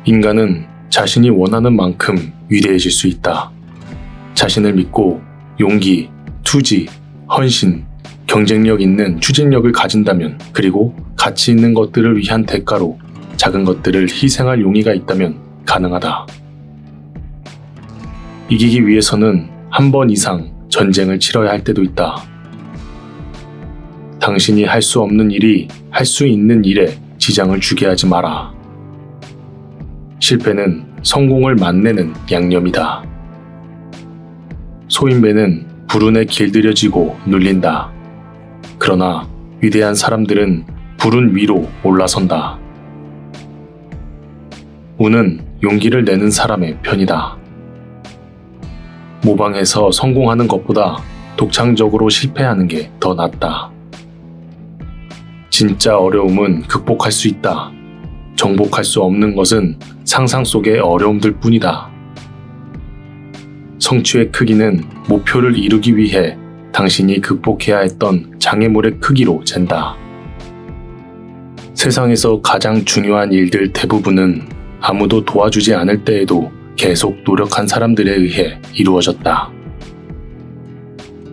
인간은 자신이 원하는 만큼 위대해질 수 있다. 자신을 믿고 용기, 투지, 헌신, 경쟁력 있는 추진력을 가진다면, 그리고 가치 있는 것들을 위한 대가로 작은 것들을 희생할 용의가 있다면 가능하다. 이기기 위해서는 한 번 이상 전쟁을 치러야 할 때도 있다. 당신이 할 수 없는 일이 할 수 있는 일에 지장을 주게 하지 마라. 실패는 성공을 맛내는 양념이다. 소인배는 불운에 길들여지고 눌린다. 그러나 위대한 사람들은 불운 위로 올라선다. 운은 용기를 내는 사람의 편이다. 모방해서 성공하는 것보다 독창적으로 실패하는 게 더 낫다. 진짜 어려움은 극복할 수 있다. 정복할 수 없는 것은 상상 속의 어려움들 뿐이다. 성취의 크기는 목표를 이루기 위해 당신이 극복해야 했던 장애물의 크기로 잰다. 세상에서 가장 중요한 일들 대부분은 아무도 도와주지 않을 때에도 계속 노력한 사람들에 의해 이루어졌다.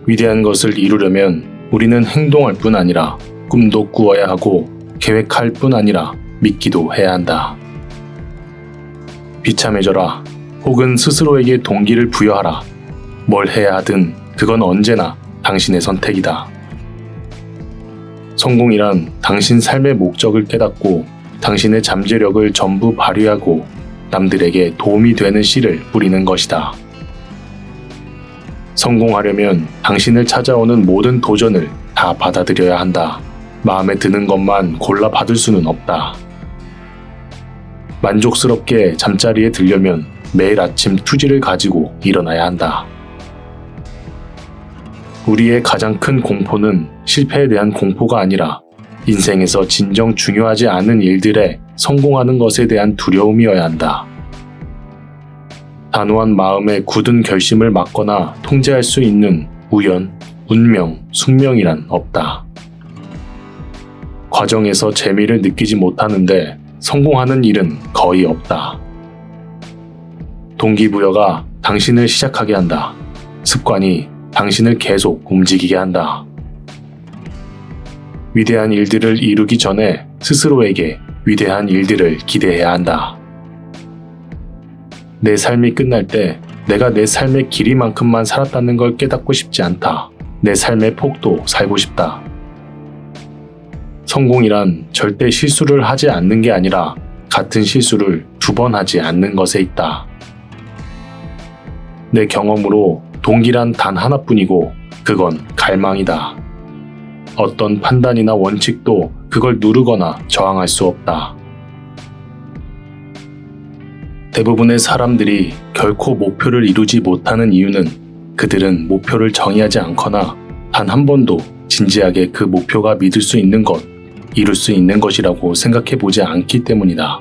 위대한 것을 이루려면 우리는 행동할 뿐 아니라 꿈도 꾸어야 하고 계획할 뿐 아니라 믿기도 해야 한다. 비참해져라, 혹은 스스로에게 동기를 부여하라. 뭘 해야 하든 그건 언제나 당신의 선택이다. 성공이란 당신 삶의 목적을 깨닫고 당신의 잠재력을 전부 발휘하고 남들에게 도움이 되는 씨를 뿌리는 것이다. 성공하려면 당신을 찾아오는 모든 도전을 다 받아들여야 한다. 마음에 드는 것만 골라 받을 수는 없다. 만족스럽게 잠자리에 들려면 매일 아침 투지를 가지고 일어나야 한다. 우리의 가장 큰 공포는 실패에 대한 공포가 아니라 인생에서 진정 중요하지 않은 일들에 성공하는 것에 대한 두려움이어야 한다. 단호한 마음에 굳은 결심을 막거나 통제할 수 있는 우연, 운명, 숙명이란 없다. 과정에서 재미를 느끼지 못하는데 성공하는 일은 거의 없다. 동기부여가 당신을 시작하게 한다. 습관이 당신을 계속 움직이게 한다. 위대한 일들을 이루기 전에 스스로에게 위대한 일들을 기대해야 한다. 내 삶이 끝날 때 내가 내 삶의 길이만큼만 살았다는 걸 깨닫고 싶지 않다. 내 삶의 폭도 살고 싶다. 성공이란 절대 실수를 하지 않는 게 아니라 같은 실수를 2번 하지 않는 것에 있다. 내 경험으로 동기란 단 하나뿐이고 그건 갈망이다. 어떤 판단이나 원칙도 그걸 누르거나 저항할 수 없다. 대부분의 사람들이 결코 목표를 이루지 못하는 이유는 그들은 목표를 정의하지 않거나 단 한 번도 진지하게 그 목표가 믿을 수 있는 것, 이룰 수 있는 것이라고 생각해 보지 않기 때문이다.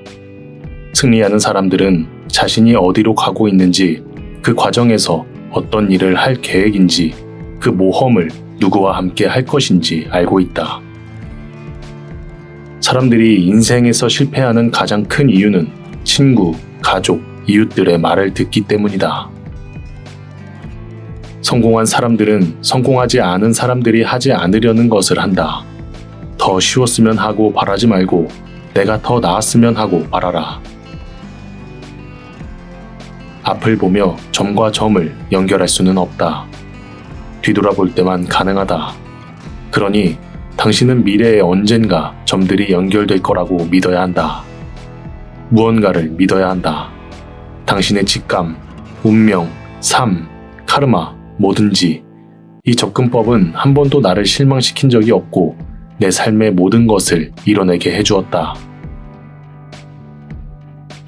승리하는 사람들은 자신이 어디로 가고 있는지, 그 과정에서 어떤 일을 할 계획인지, 그 모험을 누구와 함께 할 것인지 알고 있다. 사람들이 인생에서 실패하는 가장 큰 이유는 친구, 가족, 이웃들의 말을 듣기 때문이다. 성공한 사람들은 성공하지 않은 사람들이 하지 않으려는 것을 한다. 더 쉬웠으면 하고 바라지 말고 내가 더 나았으면 하고 바라라. 앞을 보며 점과 점을 연결할 수는 없다. 뒤돌아볼 때만 가능하다. 그러니 당신은 미래에 언젠가 점들이 연결될 거라고 믿어야 한다. 무언가를 믿어야 한다. 당신의 직감, 운명, 삶, 카르마, 뭐든지. 이 접근법은 한 번도 나를 실망시킨 적이 없고 내 삶의 모든 것을 이뤄내게 해주었다.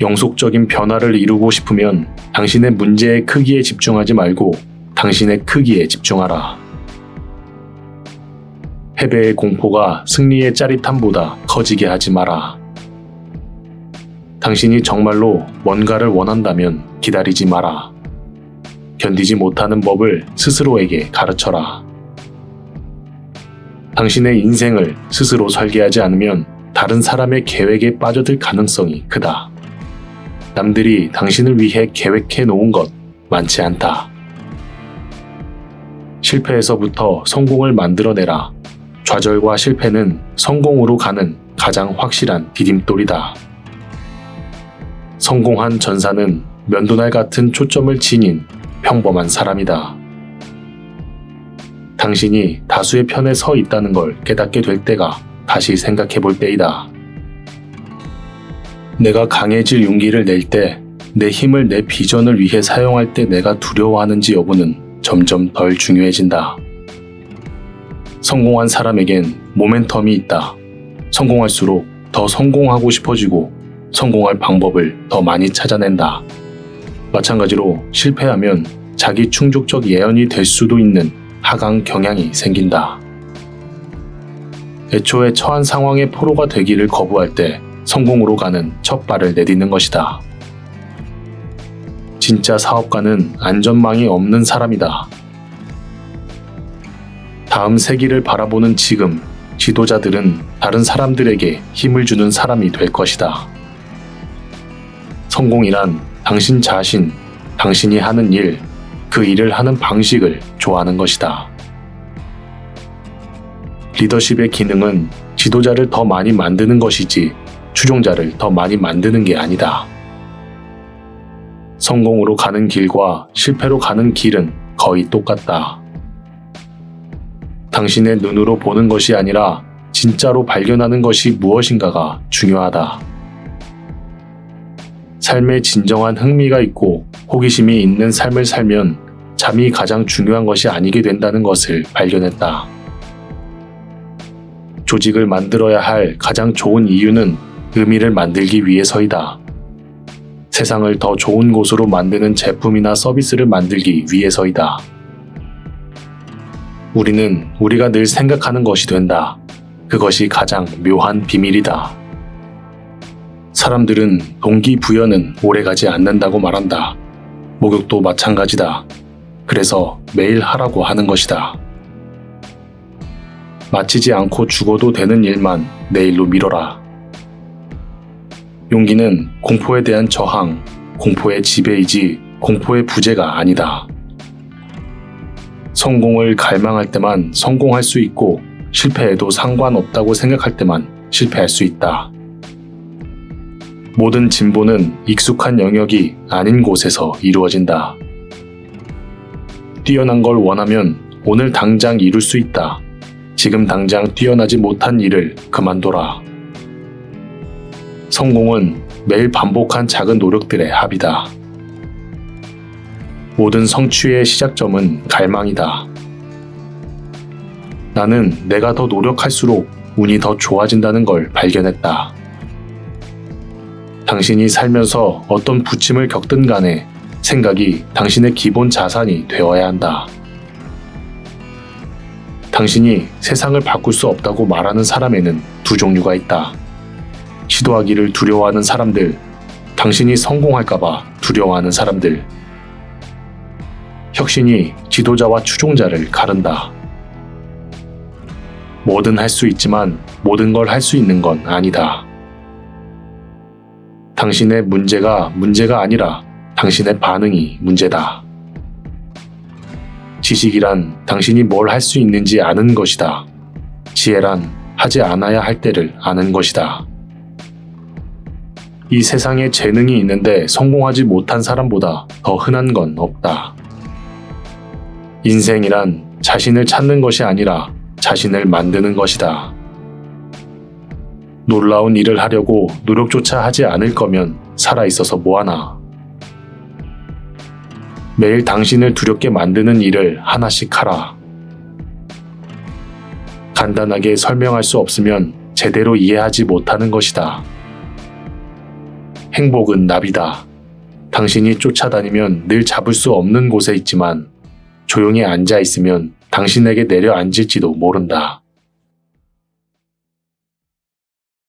영속적인 변화를 이루고 싶으면 당신의 문제의 크기에 집중하지 말고 당신의 크기에 집중하라. 패배의 공포가 승리의 짜릿함보다 커지게 하지 마라. 당신이 정말로 뭔가를 원한다면 기다리지 마라. 견디지 못하는 법을 스스로에게 가르쳐라. 당신의 인생을 스스로 설계하지 않으면 다른 사람의 계획에 빠져들 가능성이 크다. 남들이 당신을 위해 계획해 놓은 것 많지 않다. 실패에서부터 성공을 만들어내라. 좌절과 실패는 성공으로 가는 가장 확실한 디딤돌이다. 성공한 전사는 면도날 같은 초점을 지닌 평범한 사람이다. 당신이 다수의 편에 서 있다는 걸 깨닫게 될 때가 다시 생각해 볼 때이다. 내가 강해질 용기를 낼 때, 내 힘을 내 비전을 위해 사용할 때 내가 두려워하는지 여부는 점점 덜 중요해진다. 성공한 사람에겐 모멘텀이 있다. 성공할수록 더 성공하고 싶어지고 성공할 방법을 더 많이 찾아낸다. 마찬가지로 실패하면 자기 충족적 예언이 될 수도 있는 하강 경향이 생긴다. 애초에 처한 상황의 포로가 되기를 거부할 때 성공으로 가는 첫 발을 내딛는 것이다. 진짜 사업가는 안전망이 없는 사람이다. 다음 세기를 바라보는 지금, 지도자들은 다른 사람들에게 힘을 주는 사람이 될 것이다. 성공이란 당신 자신, 당신이 하는 일, 그 일을 하는 방식을 좋아하는 것이다. 리더십의 기능은 지도자를 더 많이 만드는 것이지 추종자를 더 많이 만드는 게 아니다. 성공으로 가는 길과 실패로 가는 길은 거의 똑같다. 당신의 눈으로 보는 것이 아니라 진짜로 발견하는 것이 무엇인가가 중요하다. 삶에 진정한 흥미가 있고 호기심이 있는 삶을 살면 잠이 가장 중요한 것이 아니게 된다는 것을 발견했다. 조직을 만들어야 할 가장 좋은 이유는 의미를 만들기 위해서이다. 세상을 더 좋은 곳으로 만드는 제품이나 서비스를 만들기 위해서이다. 우리는 우리가 늘 생각하는 것이 된다. 그것이 가장 묘한 비밀이다. 사람들은 동기부여는 오래가지 않는다고 말한다. 목욕도 마찬가지다. 그래서 매일 하라고 하는 것이다. 마치지 않고 죽어도 되는 일만 내일로 미뤄라. 용기는 공포에 대한 저항, 공포의 지배이지 공포의 부재가 아니다. 성공을 갈망할 때만 성공할 수 있고 실패해도 상관없다고 생각할 때만 실패할 수 있다. 모든 진보는 익숙한 영역이 아닌 곳에서 이루어진다. 뛰어난 걸 원하면 오늘 당장 이룰 수 있다. 지금 당장 뛰어나지 못한 일을 그만둬라. 성공은 매일 반복한 작은 노력들의 합이다. 모든 성취의 시작점은 갈망이다. 나는 내가 더 노력할수록 운이 더 좋아진다는 걸 발견했다. 당신이 살면서 어떤 부침을 겪든 간에 생각이 당신의 기본 자산이 되어야 한다. 당신이 세상을 바꿀 수 없다고 말하는 사람에는 두 종류가 있다. 시도하기를 두려워하는 사람들, 당신이 성공할까봐 두려워하는 사람들. 혁신이 지도자와 추종자를 가른다. 뭐든 할 수 있지만 모든 걸 할 수 있는 건 아니다. 당신의 문제가 아니라 당신의 반응이 문제다. 지식이란 당신이 뭘 할 수 있는지 아는 것이다. 지혜란 하지 않아야 할 때를 아는 것이다. 이 세상에 재능이 있는데 성공하지 못한 사람보다 더 흔한 건 없다. 인생이란 자신을 찾는 것이 아니라 자신을 만드는 것이다. 놀라운 일을 하려고 노력조차 하지 않을 거면 살아있어서 뭐하나. 매일 당신을 두렵게 만드는 일을 하나씩 하라. 간단하게 설명할 수 없으면 제대로 이해하지 못하는 것이다. 행복은 나비다. 당신이 쫓아다니면 늘 잡을 수 없는 곳에 있지만 조용히 앉아 있으면 당신에게 내려앉을지도 모른다.